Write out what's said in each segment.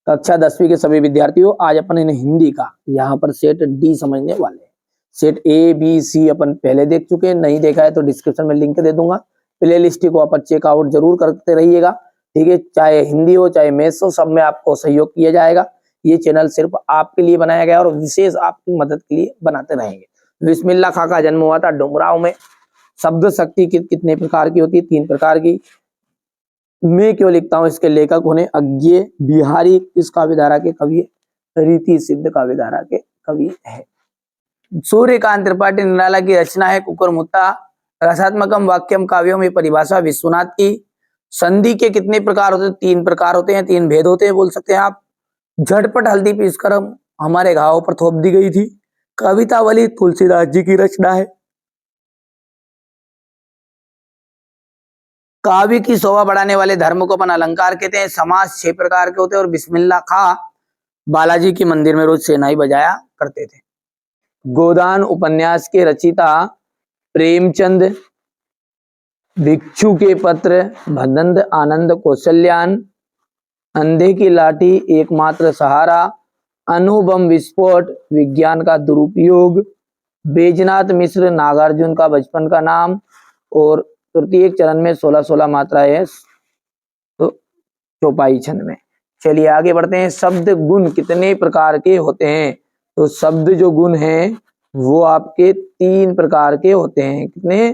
कक्षा 10वीं के सभी विद्यार्थियों, आज अपन इन हिंदी का यहाँ पर सेट डी समझने वाले हैं। सेट ए बी सी अपन पहले देख चुके हैं, नहीं देखा है तो डिस्क्रिप्शन में लिंक दे दूंगा। प्ले लिस्ट को आप चेकआउट जरूर करते रहिएगा, ठीक है। चाहे हिंदी हो चाहे मैथ्स हो, सब में आपको सहयोग किया जाएगा। ये चैनल सिर्फ आपके लिए बनाया गया और विशेष आपकी मदद के लिए बनाते रहेंगे। बिस्मिल्लाह खां का जन्म हुआ था डुमराव में। शब्द शक्ति कितने प्रकार की होती है? 3 प्रकार की। मैं क्यों लिखता हूँ? इसके लेखक होने अज्ञे बिहारी इस काव्य धारा के कवि, रीति सिद्ध काव्य धारा के कवि है। सूर्यकांत त्रिपाठी निराला की रचना है कुकुरमुत्ता। रसात्मकम वाक्यम काव्यों में परिभाषा विश्वनाथ की। संधि के कितने प्रकार होते हैं? 3 प्रकार होते हैं, 3 भेद होते हैं, बोल सकते हैं आप। झटपट हल्दी पीसकर हमारे घावों पर थोप दी गई थी। कवितावली तुलसीदास जी की रचना है। काव्य की शोभा बढ़ाने वाले धर्म को अपन अलंकार कहते हैं। समास 6 प्रकार के होते हैं और बिस्मिल्लाह खां बालाजी के मंदिर में रोज शहनाई बजाया करते थे। गोदान उपन्यास के रचयिता प्रेमचंद, भिक्षु के पत्र, भदंत आनंद कौशल्यान, अंधे की लाठी एकमात्र सहारा, अणुबम विस्फोट, विज्ञान का दुरुपयोग, बैजनाथ मिश्र, नागार्जुन का बचपन का नाम, और तृतीय चरण में 16-16 मात्राएं तो चौपाई छंद में। चलिए आगे बढ़ते हैं। शब्द गुण कितने प्रकार के होते हैं? तो शब्द जो गुण हैं वो आपके 3 प्रकार के होते हैं। कितने?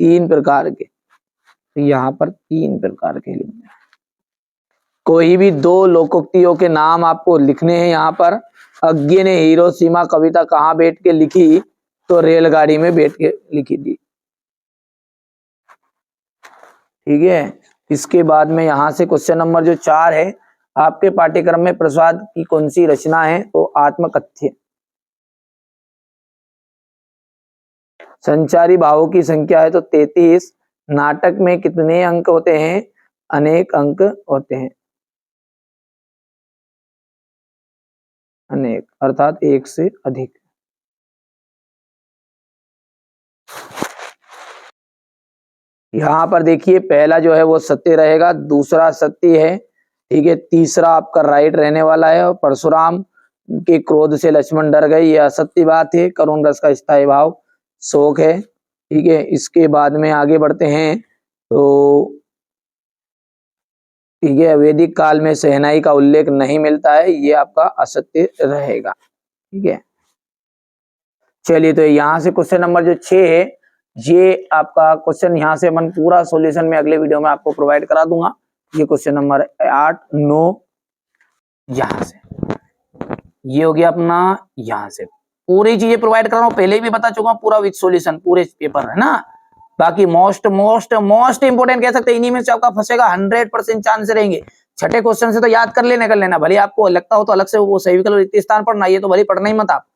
3 प्रकार के। तो यहाँ पर 3 प्रकार के लिखना है। कोई भी 2 लोकोक्तियों के नाम आपको लिखने हैं। यहाँ पर अज्ञे ने हिरोशिमा कविता कहाँ बैठ के लिखी? तो रेलगाड़ी में बैठ के लिखी थी, ठीक है। इसके बाद में यहाँ से क्वेश्चन नंबर जो 4 है, आपके पाठ्यक्रम में प्रसाद की कौन सी रचना है? तो आत्मकथ्य। संचारी भावों की संख्या है तो 33। नाटक में कितने अंक होते हैं? अनेक अंक होते हैं। अनेक अर्थात 1 से अधिक। यहाँ पर देखिए पहला जो है वो सत्य रहेगा, दूसरा सत्य है, ठीक है। तीसरा आपका राइट रहने वाला है। और परशुराम के क्रोध से लक्ष्मण डर गए, यह असत्य बात है। करुण रस का स्थायी भाव शोक है, ठीक है। इसके बाद में आगे बढ़ते हैं तो ठीक है, वैदिक काल में शहनाई का उल्लेख नहीं मिलता है, ये आपका असत्य रहेगा, ठीक है। चलिए तो यहाँ से क्वेश्चन नंबर जो 6 है, ये आपका क्वेश्चन यहाँ से मन पूरा सॉल्यूशन में अगले वीडियो में आपको प्रोवाइड करा दूंगा। ये क्वेश्चन नंबर 8, 9 यहाँ से, ये हो गया अपना। यहाँ से पूरी चीजें प्रोवाइड कर रहा हूँ, पहले भी बता चुका हूँ पूरा विद सॉल्यूशन, पूरे पेपर है ना। बाकी मोस्ट इंपोर्टेंट कह सकते हैं, इन्हीं में से आपका फंसेगा 100% चांस रहेंगे। छठे क्वेश्चन से तो याद कर लेना भले आपको लगता हो तो अलग से वो सही विकल्प रिक्त स्थान पढ़ना, ये तो भले पढ़ना ही मत आप।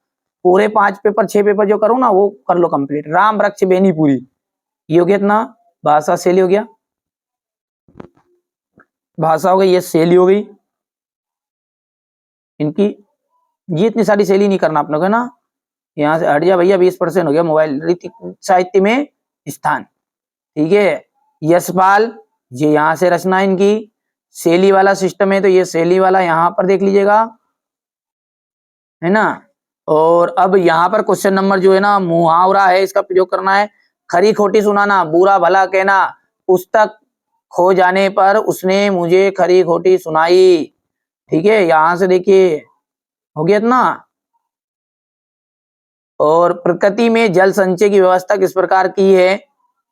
पूरे 5 पेपर 6 पेपर जो करो ना वो कर लो कंप्लीट। राम वृक्ष बेनी पूरी, ये हो गया इतना। भाषा शैली हो गया, भाषा हो गई, ये शैली हो गई इनकी। ये इतनी सारी शैली नहीं करना अपने को ना, यहाँ से हट जा भैया। 20% हो गया। मोबाइल साहित्य में स्थान, ठीक है। यशपाल, ये यहाँ से रचना इनकी शैली वाला सिस्टम है, तो ये शैली वाला यहाँ पर देख लीजिएगा, है ना। और अब यहाँ पर क्वेश्चन नंबर जो है ना, मुहावरा है, इसका प्रयोग करना है। खरी खोटी सुनाना, बुरा भला कहना, पुस्तक खो जाने पर उसने मुझे खरी खोटी सुनाई, ठीक है। यहां से देखिए हो गया इतना। और प्रकृति में जल संचय की व्यवस्था किस प्रकार की है?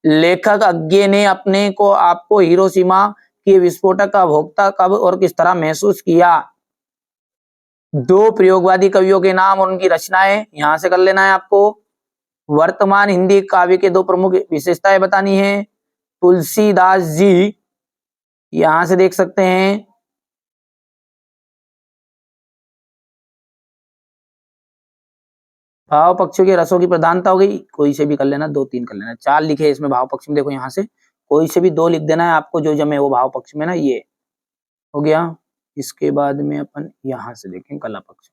लेखक अज्ञे ने अपने को आपको हिरोशिमा के विस्फोटक का भोक्ता कब और किस तरह महसूस किया? 2 प्रयोगवादी कवियों के नाम और उनकी रचनाएं यहां से कर लेना है आपको। वर्तमान हिंदी काव्य के 2 प्रमुख विशेषताएं बतानी है। तुलसीदास जी, यहां से देख सकते हैं। भाव पक्षों के रसों की प्रधानता हो गई, कोई से भी कर लेना, 2-3 कर लेना। 4 लिखे इसमें भाव पक्ष में, देखो यहाँ से कोई से भी 2 लिख देना है आपको, जो जमे वो भाव पक्ष में ना, ये हो गया। इसके बाद में अपन यहाँ से देखें कला पक्ष,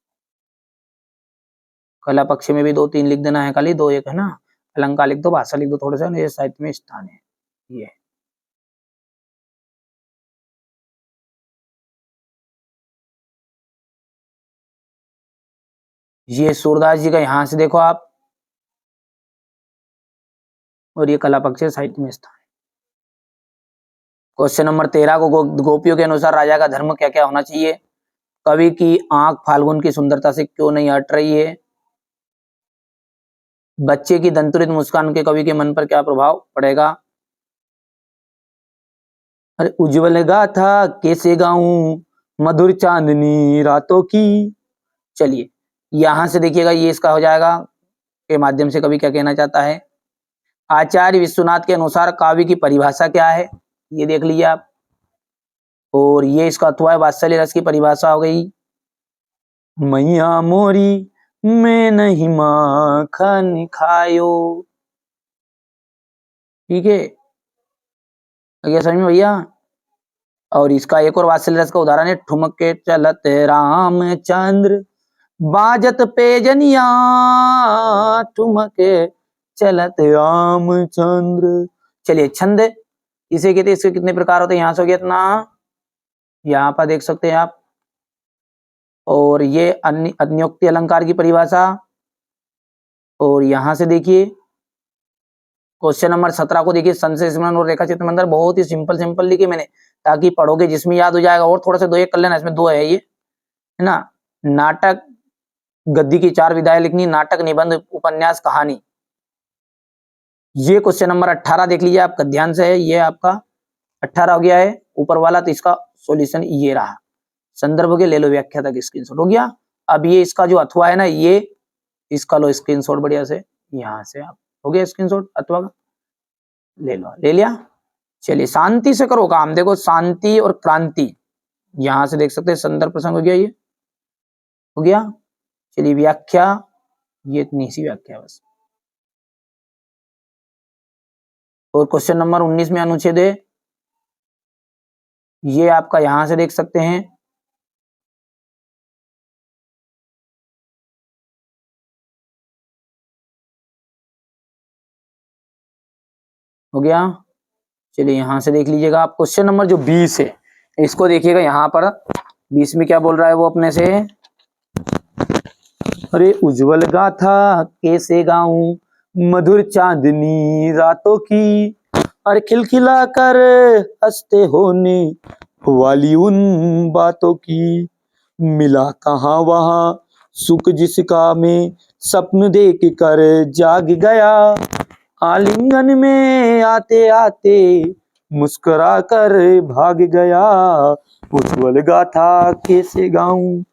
कला पक्ष में भी 2-3 लिख देना है, खाली 2-1 है ना। अलंकार लिख दो, भाषा लिख दो थोड़ा सा, ये साहित्य में स्थान है ये। ये सूरदास जी का यहां से देखो आप, और ये कला पक्ष साहित्य में स्थान। क्वेश्चन नंबर 13 को गोपियों के अनुसार राजा का धर्म क्या क्या होना चाहिए? कवि की आंख फाल्गुन की सुंदरता से क्यों नहीं हट रही है? बच्चे की दंतुरित मुस्कान के कवि के मन पर क्या प्रभाव पड़ेगा? अरे उज्जवल गाथा कैसे गाऊं, मधुर चांदनी रातों की। चलिए यहां से देखिएगा, ये इसका हो जाएगा के माध्यम से कवि क्या कहना चाहता है। आचार्य विश्वनाथ के अनुसार काव्य की परिभाषा क्या है? ये देख लीजिए आप। और ये इसका अथवा है, वात्सल्य रस की परिभाषा हो गई, मैया मोरी मैं नहीं माखन खायो। ठीक है, क्या समझ में भैया? और इसका एक और वात्सल्य रस का उदाहरण है, ठुमक के चलत रामचंद्र बाजत पे जनिया, ठुमक के चलत रामचंद्र। चलिए छंद इसे कहते हैं, इसके कितने प्रकार होते हैं? यहां से हो गया इतना, यहाँ पर देख सकते हैं आप। और ये अन्योक्ति अलंकार की परिभाषा, और यहां से देखिए क्वेश्चन नंबर 17 को देखिए, संशय स्मरण और रेखा चित्र मंत्र बहुत ही सिंपल सिंपल लिखे मैंने, ताकि पढ़ोगे जिसमें याद हो जाएगा। और थोड़ा सा दो एक कर लेना, इसमें दो है ये, है ना। नाटक गद्य की 4 विधाएं लिखनी, नाटक निबंध उपन्यास कहानी। ये क्वेश्चन नंबर 18 देख लीजिए आपका ध्यान से है, ये आपका 18 हो गया है ऊपर वाला, तो इसका सॉल्यूशन ये रहा। संदर्भ के ले लो व्याख्या तक स्क्रीनशॉट हो गया। अब ये इसका जो अथवा है ना, ये इसका लो स्क्रीनशॉट बढ़िया से, यहां से आप हो गया स्क्रीनशॉट अथवा का, ले लो, ले लिया। चलिए शांति से करो काम, देखो शांति और क्रांति, यहां से देख सकते हैं संदर्भ प्रसंग हो गया, ये हो गया। चलिए व्याख्या, ये इतनी सी व्याख्या बस। और क्वेश्चन नंबर 19 में अनुच्छेद है, ये आपका यहां से देख सकते हैं, हो गया। चलिए यहां से देख लीजिएगा आप, क्वेश्चन नंबर जो 20 है इसको देखिएगा, यहां पर 20 में क्या बोल रहा है वो अपने से, अरे उज्जवल गाथा कैसे गाऊं, मधुर चांदनी रातों की, अरे खिलखिला कर हंसते होने वाली उन बातों की, मिला कहाँ वहां सुख जिसका मैं सपन देख कर जाग गया, आलिंगन में आते आते मुस्कुरा कर भाग गया, उज्जवल गाथा कैसे गाऊं,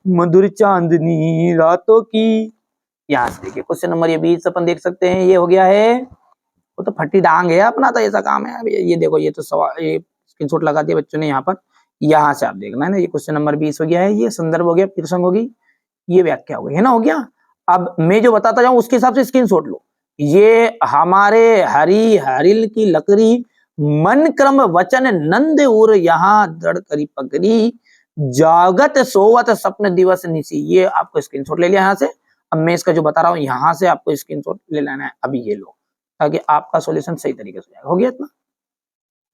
मधुर चांदनी रातों की। यहाँ से देखिए क्वेश्चन नंबर ये 20 अपन देख सकते हैं, ये हो गया है। वो तो फट्टी डांग है अपना, तो ऐसा काम है। अब ये देखो, ये तो सवाल, ये स्क्रीनशॉट लगा दिया बच्चों ने यहाँ पर, यहाँ से आप देखना है ना। ये क्वेश्चन नंबर 20 हो गया है, ये संदर्भ हो गया, प्रसंग होगी, ये व्याख्या हो गई है ना, हो गया। अब मैं जो बताता जाऊं उसके हिसाब से स्क्रीनशॉट लो। ये हमारे हरी हरिल की लकड़ी, मन क्रम वचन नंद उर यहाँ दृढ़ करी पकड़ी, जागत सोवत स्वप्न दिवस निशी। ये आपको स्क्रीनशॉट ले लिया यहाँ से। अब मैं इसका जो बता रहा हूँ यहाँ से आपको स्क्रीनशॉट ले लेना है, अभी ये लो, ताकि आपका सॉल्यूशन सही तरीके से हो गया इतना।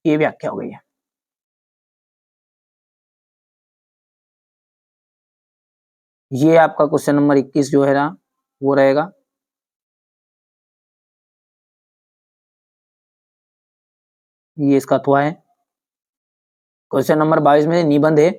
ये व्याख्या हो गई है। ये आपका क्वेश्चन नंबर 21 जो है ना वो रहेगा। ये इसका अथवा है। क्वेश्चन नंबर 22 में निबंध है,